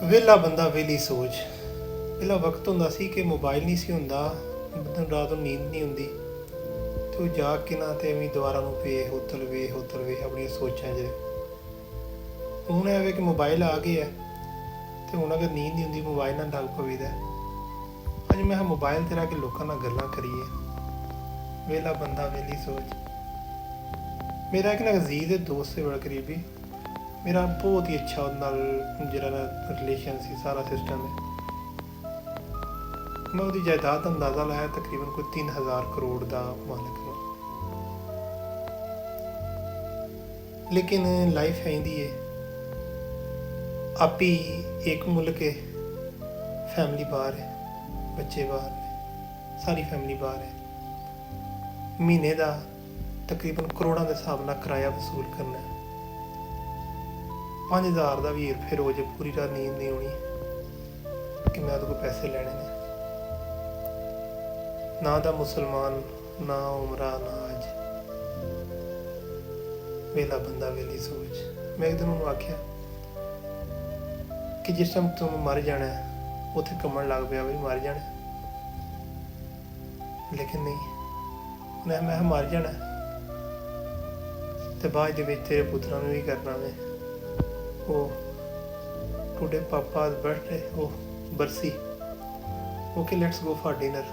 ਵਿਹਲਾ ਬੰਦਾ ਵਿਹਲੀ ਸੋਚ। ਪਹਿਲਾ ਵਕਤ ਹੁੰਦਾ ਸੀ ਕਿ ਮੋਬਾਈਲ ਨਹੀਂ ਸੀ ਹੁੰਦਾ, ਬੰਦੇ ਨੂੰ ਰਾਤ ਨੂੰ ਨੀਂਦ ਨਹੀਂ ਹੁੰਦੀ ਤੇ ਉਹ ਜਾਗ ਕੇ ਨਾ ਤੇ ਐਵੇਂ ਦੁਬਾਰਾ ਨੂੰ ਵੇਖ ਉਤਲ ਵੇ ਆਪਣੀਆਂ ਸੋਚਾਂ 'ਚ। ਹੁਣ ਇਹ ਵੇ ਕਿ ਮੋਬਾਈਲ ਆ ਗਏ ਹੈ ਤੇ ਹੁਣ ਅਗਰ ਨੀਂਦ ਨਹੀਂ ਹੁੰਦੀ ਮੋਬਾਈਲ ਨਾਲ ਲੱਗ ਪਈਦਾ। ਅੱਜ ਮੈਂ ਮੋਬਾਈਲ ਤੇ ਰਹਿ ਕੇ ਲੋਕਾਂ ਨਾਲ ਗੱਲਾਂ ਕਰੀਏ। ਵਿਹਲਾ ਬੰਦਾ ਵਿਹਲੀ ਸੋਚ। ਮੇਰਾ ਇੱਕ ਨਾ ਅਜ਼ੀਜ਼ ਦੋਸਤ ਸੀ ਬੜਾ ਕਰੀਬੀ, ਮੇਰਾ ਬਹੁਤ ਹੀ ਅੱਛਾ ਉਹਦੇ ਨਾਲ ਜਿਹੜਾ ਰਿਲੇਸ਼ਨ ਸੀ, ਸਾਰਾ ਸਿਸਟਮ ਹੈ। ਮੈਂ ਉਹਦੀ ਜਾਇਦਾਦ ਦਾ ਅੰਦਾਜ਼ਾ ਲਾਇਆ ਤਕਰੀਬਨ ਕੋਈ 3000 ਕਰੋੜ ਦਾ ਮਾਲਕ ਹੈ। ਲੇਕਿਨ ਲਾਈਫ ਹੈ ਇੰਦੀ ਹੈ, ਆਪੀ ਇੱਕ ਮੁਲਕ ਹੈ, ਫੈਮਿਲੀ ਬਾਹਰ ਹੈ, ਬੱਚੇ ਬਾਹਰ ਨੇ, ਸਾਰੀ ਫੈਮਿਲੀ ਬਾਹਰ ਹੈ। ਮਹੀਨੇ ਦਾ ਤਕਰੀਬਨ ਕਰੋੜਾਂ ਦੇ ਹਿਸਾਬ ਨਾਲ ਕਿਰਾਇਆ ਵਸੂਲ ਕਰਨਾ ਹੈ। 5000 ਦਾ ਵੀ ਫਿਰ ਹੋ ਜੇ ਪੂਰੀ ਰਾਤ ਨੀਂਦ ਨਹੀਂ ਆਉਣੀ ਕਿ ਮੈਂ ਉਹਦੇ ਕੋਲ ਪੈਸੇ ਲੈਣੇ ਨੇ। ਨਾ ਦਾ ਮੁਸਲਮਾਨ, ਨਾ ਉਮਰਾ, ਨਾ ਅੱਜ। ਵਿਹਲਾ ਬੰਦਾ ਵਿਹਲੀ ਸੋਚ। ਮੈਂ ਇੱਕ ਦਿਨ ਉਹਨੂੰ ਆਖਿਆ ਕਿ ਜਿਸ ਟਾਈਮ ਤੂੰ ਮਰ ਜਾਣਾ ਉੱਥੇ ਕੰਮਣ ਲੱਗ ਪਿਆ ਵੀ ਮਰ ਜਾਣਾ, ਲੇਕਿਨ ਨਹੀਂ, ਮੈਂ ਮਰ ਜਾਣਾ ਤੇ ਬਾਅਦ ਦੇ ਵਿੱਚ ਤੇਰੇ ਪੁੱਤਰਾਂ ਨੂੰ ਵੀ ਕਰਨਾ ਮੈਂ। ਉਹ ਟੁਡੇ ਪਾਪਾ's birthday, ਉਹ ਬਰਸੀ, okay let's go for dinner,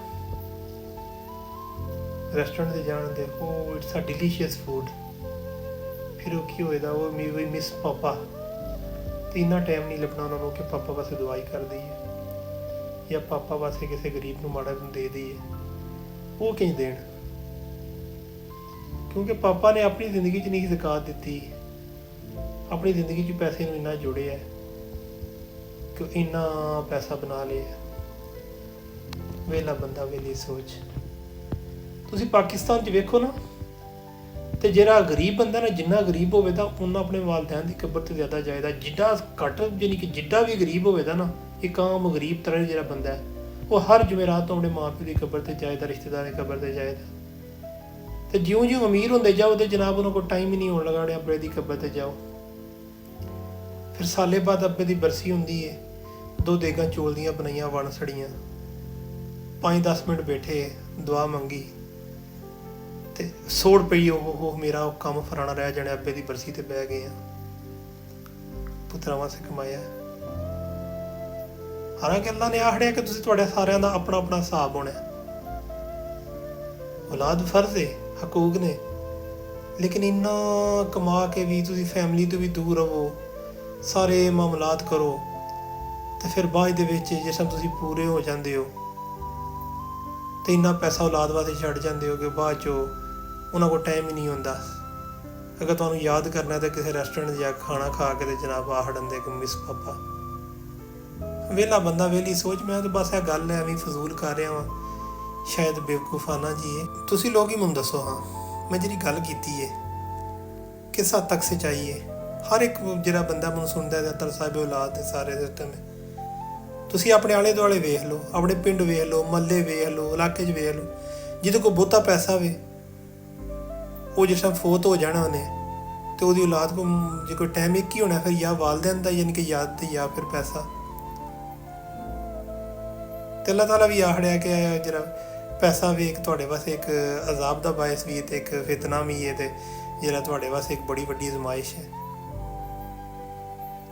restaurant ਤੇ ਜਾਣ ਦੇ, ਉਹ ਇਟਸ ਅ ਡਿਲੀਸ਼ੀਅਸ ਫੂਡ। ਫਿਰ ਉਹ ਕੀ ਹੋਏਦਾ, ਉਹ ਵੀ ਮਿਸ ਪਾਪਾ, ਤੇ ਇੰਨਾ ਟਾਈਮ ਨਹੀਂ ਲੱਭਣਾ ਉਹਨਾਂ ਨੂੰ ਕਿ ਪਾਪਾ ਵਾਸਤੇ ਦਵਾਈ ਕਰ ਦਈਏ ਜਾਂ ਪਾਪਾ ਵਾਸਤੇ ਕਿਸੇ ਗਰੀਬ ਨੂੰ ਮਾੜਾ ਨੂੰ ਦੇ ਦਈਏ। ਉਹ ਕਿੰਝ ਦੇਣ, ਕਿਉਂਕਿ ਪਾਪਾ ਨੇ ਆਪਣੀ ਜ਼ਿੰਦਗੀ 'ਚ ਨਹੀਂ ਜ਼ਕਾਤ ਦਿੱਤੀ, ਆਪਣੀ ਜ਼ਿੰਦਗੀ 'ਚ ਪੈਸੇ ਨੂੰ ਇੰਨਾ ਜੋੜਿਆ ਕਿ ਇੰਨਾ ਪੈਸਾ ਬਣਾ ਲਿਆ। ਵਿਹਲਾ ਬੰਦਾ ਵਿਹਲੀ ਸੋਚ। ਤੁਸੀਂ ਪਾਕਿਸਤਾਨ 'ਚ ਵੇਖੋ ਨਾ, ਤੇ ਜਿਹੜਾ ਗਰੀਬ ਬੰਦਾ ਨਾ, ਜਿੰਨਾ ਗਰੀਬ ਹੋਵੇ ਤਾਂ ਉਹਨਾਂ ਆਪਣੇ ਵਾਲਦੈਨ ਦੀ ਕਬਰ ਤੇ ਜ਼ਿਆਦਾ ਜਾਇਦਾ, ਜਿੱਡਾ ਘੱਟ ਯਾਨੀ ਕਿ ਜਿੱਡਾ ਵੀ ਗਰੀਬ ਹੋਵੇ ਤਾਂ ਨਾ, ਇੱਕ ਆਮ ਗਰੀਬ ਤਰ੍ਹਾਂ ਜਿਹੜਾ ਬੰਦਾ ਹੈ ਉਹ ਹਰ ਜੁਮੇਰਾਤ ਤੋਂ ਆਪਣੇ ਮਾਂ ਪਿਓ ਦੀ ਕਬਰ ਤੇ ਜਾਇਦਾ, ਰਿਸ਼ਤੇਦਾਰਾਂ ਦੀ ਕਬਰ ਤੇ ਜਾਇਦਾ। ਤੇ ਜਿਉਂ ਅਮੀਰ ਹੁੰਦੇ ਜਾਓ ਤੇ ਜਨਾਬ ਉਹਨਾਂ ਕੋਲ ਟਾਈਮ ਹੀ ਨਹੀਂ ਹੋਣ ਲੱਗਾ ਆਪਣੇ ਦੀ ਕਬਰ ਤੇ ਜਾਓ। ਫਿਰ ਸਾਲੇ ਬਾਅਦ ਅੱਬੇ ਦੀ ਬਰਸੀ ਹੁੰਦੀ ਹੈ, 2 ਦੇਗਾਂ ਚੌਲ ਦੀਆਂ ਬਣਾਈਆਂ ਵਣ ਸੜੀਆਂ, 5-10 ਮਿੰਟ ਬੈਠੇ, ਦੁਆ ਮੰਗੀ ਤੇ 100 ਰੁਪਏ ਉਹ ਮੇਰਾ ਉਹ ਕੰਮ ਫਰਾਣਾ ਰਹਿ ਜਾਣਾ, ਅੱਬੇ ਦੀ ਬਰਸੀ ਤੇ ਬਹਿ ਗਏ ਆ, ਪੁੱਤਰਾਂ ਵਾਸਤੇ ਕਮਾਇਆ। ਹਾਲਾਂਕਿ ਅੱਲਾ ਨੇ ਆਖੜਿਆ ਕਿ ਤੁਸੀਂ ਤੁਹਾਡੇ ਸਾਰਿਆਂ ਦਾ ਆਪਣਾ ਆਪਣਾ ਹਿਸਾਬ ਹੋਣਾ, ਔਲਾਦ ਫਰਜ਼ ਹੈ, ਹਕੂਕ ਨੇ, ਲੇਕਿਨ ਇੰਨਾ ਕਮਾ ਕੇ ਵੀ ਤੁਸੀਂ ਫੈਮਿਲੀ ਤੋਂ ਵੀ ਦੂਰ ਰਹੋ, ਸਾਰੇ ਮਾਮਲਾਤ ਕਰੋ, ਤੇ ਫਿਰ ਬਾਅਦ ਦੇ ਵਿੱਚ ਜਿਸ ਟਾਈਮ ਤੁਸੀਂ ਪੂਰੇ ਹੋ ਜਾਂਦੇ ਹੋ ਤੇ ਇੰਨਾ ਪੈਸਾ ਔਲਾਦ ਵਾਸਤੇ ਛੱਡ ਜਾਂਦੇ ਹੋ ਕਿ ਬਾਅਦ 'ਚੋਂ ਉਹਨਾਂ ਕੋਲ ਟਾਈਮ ਹੀ ਨਹੀਂ ਹੁੰਦਾ। ਅਗਰ ਤੁਹਾਨੂੰ ਯਾਦ ਕਰਨਾ ਤਾਂ ਕਿਸੇ ਰੈਸਟੋਰੈਂਟ ਜਾ ਕੇ ਖਾਣਾ ਖਾ ਕੇ ਤੇ ਜਨਾਬ ਆਹ ਹਟਣਦੇ ਕਿ ਮਿਸ ਪਾਪਾ। ਵਿਹਲਾ ਬੰਦਾ ਵਿਹਲੀ ਸੋਚ। ਮੈਂ ਤਾਂ ਬਸ ਇਹ ਗੱਲ ਐਵੇਂ ਫਜ਼ੂਲ ਕਰ ਰਿਹਾ ਵਾਂ, ਸ਼ਾਇਦ ਬੇਵਕੂਫਾਨਾ ਜੀ ਹੈ। ਤੁਸੀਂ ਲੋਕ ਹੀ ਮੈਨੂੰ ਦੱਸੋ, ਹਾਂ ਮੈਂ ਜਿਹੜੀ ਗੱਲ ਕੀਤੀ ਹੈ ਕਿਸ ਹੱਦ ਤੱਕ ਸੱਚਾਈ ਹੈ? ਹਰ ਇੱਕ ਜਿਹੜਾ ਬੰਦਾ ਮੈਨੂੰ ਸੁਣਦਾ ਹੈ ਸਾਹਿਬ ਔਲਾਦ ਦੇ ਸਾਰੇ ਸਿਸਟਮ ਹੈ। ਤੁਸੀਂ ਆਪਣੇ ਆਲੇ ਦੁਆਲੇ ਵੇਖ ਲਓ, ਆਪਣੇ ਪਿੰਡ ਵੇਖ ਲਓ, ਮਹੱਲੇ ਵੇਖ ਲਓ, ਇਲਾਕੇ 'ਚ ਵੇਖ ਲਓ, ਜਿਹਦੇ ਕੋਲ ਬਹੁਤਾ ਪੈਸਾ ਹੋਵੇ ਉਹ ਜਿਸ ਟਾਈਮ ਫੌਤ ਹੋ ਜਾਣਾ ਉਹਨੇ ਤੇ ਉਹਦੀ ਔਲਾਦ ਕੋਲ ਜੇ ਕੋਈ ਟਾਈਮ ਇੱਕ ਹੀ ਹੋਣਾ, ਫਿਰ ਜਾਂ ਵਾਲਦੈਨ ਦਾ ਯਾਨੀ ਕਿ ਯਾਦ ਤੇ ਜਾਂ ਫਿਰ ਪੈਸਾ। ਤੇ ਅੱਲਾਹ ਤਾਲਾ ਵੀ ਆਖੜਿਆ ਕਿ ਜਿਹੜਾ ਪੈਸਾ ਵੀ ਇੱਕ ਤੁਹਾਡੇ ਵਾਸਤੇ ਇੱਕ ਅਜ਼ਾਬ ਦਾ ਬਾਇਸ ਵੀ ਹੈ ਤੇ ਇੱਕ ਫਿਤਨਾ ਵੀ ਹੈ, ਤੇ ਜਿਹੜਾ ਤੁਹਾਡੇ ਵਾਸਤੇ ਇੱਕ ਬੜੀ ਵੱਡੀ ਅਜ਼ਮਾਇਸ਼ ਹੈ।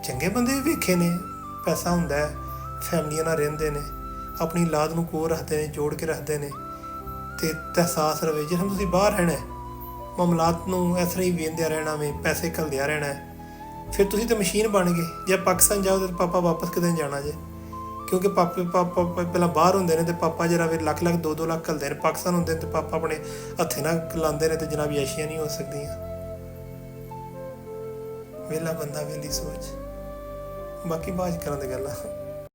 ਚੰਗੇ ਬੰਦੇ ਵੀ ਵੇਖੇ ਨੇ, ਪੈਸਾ ਹੁੰਦਾ ਹੈ, ਫੈਮਲੀਆਂ ਨਾਲ ਰਹਿੰਦੇ ਨੇ, ਆਪਣੀ ਔਲਾਦ ਨੂੰ ਕੋਲ ਰੱਖਦੇ ਨੇ, ਜੋੜ ਕੇ ਰੱਖਦੇ ਨੇ, ਤੇ ਅਹਿਸਾਸ ਰਵੇ ਜਿਸ ਨੂੰ ਤੁਸੀਂ ਬਾਹਰ ਰਹਿਣਾ, ਮਾਮਲਾਤ ਨੂੰ ਇਸ ਤਰ੍ਹਾਂ ਹੀ ਵੇਖਦਿਆਂ ਰਹਿਣਾ ਵੇ, ਪੈਸੇ ਘੱਲਦਿਆਂ ਰਹਿਣਾ, ਫਿਰ ਤੁਸੀਂ ਤਾਂ ਮਸ਼ੀਨ ਬਣ ਗਏ। ਜੇ ਪਾਕਿਸਤਾਨ ਜਾਓ ਤਾਂ ਪਾਪਾ ਵਾਪਸ ਕਿਤੇ ਨਹੀਂ ਜਾਣਾ ਜੇ, ਕਿਉਂਕਿ ਪਾਪਾ ਪਹਿਲਾਂ ਬਾਹਰ ਹੁੰਦੇ ਨੇ ਤੇ ਪਾਪਾ ਜਿਹੜਾ ਫਿਰ ਲੱਖ 2-2 ਲੱਖ ਘੱਲਦੇ ਨੇ, ਪਾਕਿਸਤਾਨ ਹੁੰਦੇ ਨੇ ਤੇ ਪਾਪਾ ਆਪਣੇ ਹੱਥੇ ਨਾਲ ਲਾਉਂਦੇ ਨੇ ਤੇ ਜਨਾਬ ਯਾਸ਼ੀਆਂ ਨਹੀਂ ਹੋ ਸਕਦੀਆਂ। ਵਿਹਲਾ ਬੰਦਾ ਵਿਹਲੀ ਸੋਚ। ਬਾਕੀ ਬਾਅਦ ਕਰਾਂ ਦੀ ਗੱਲ ਆ।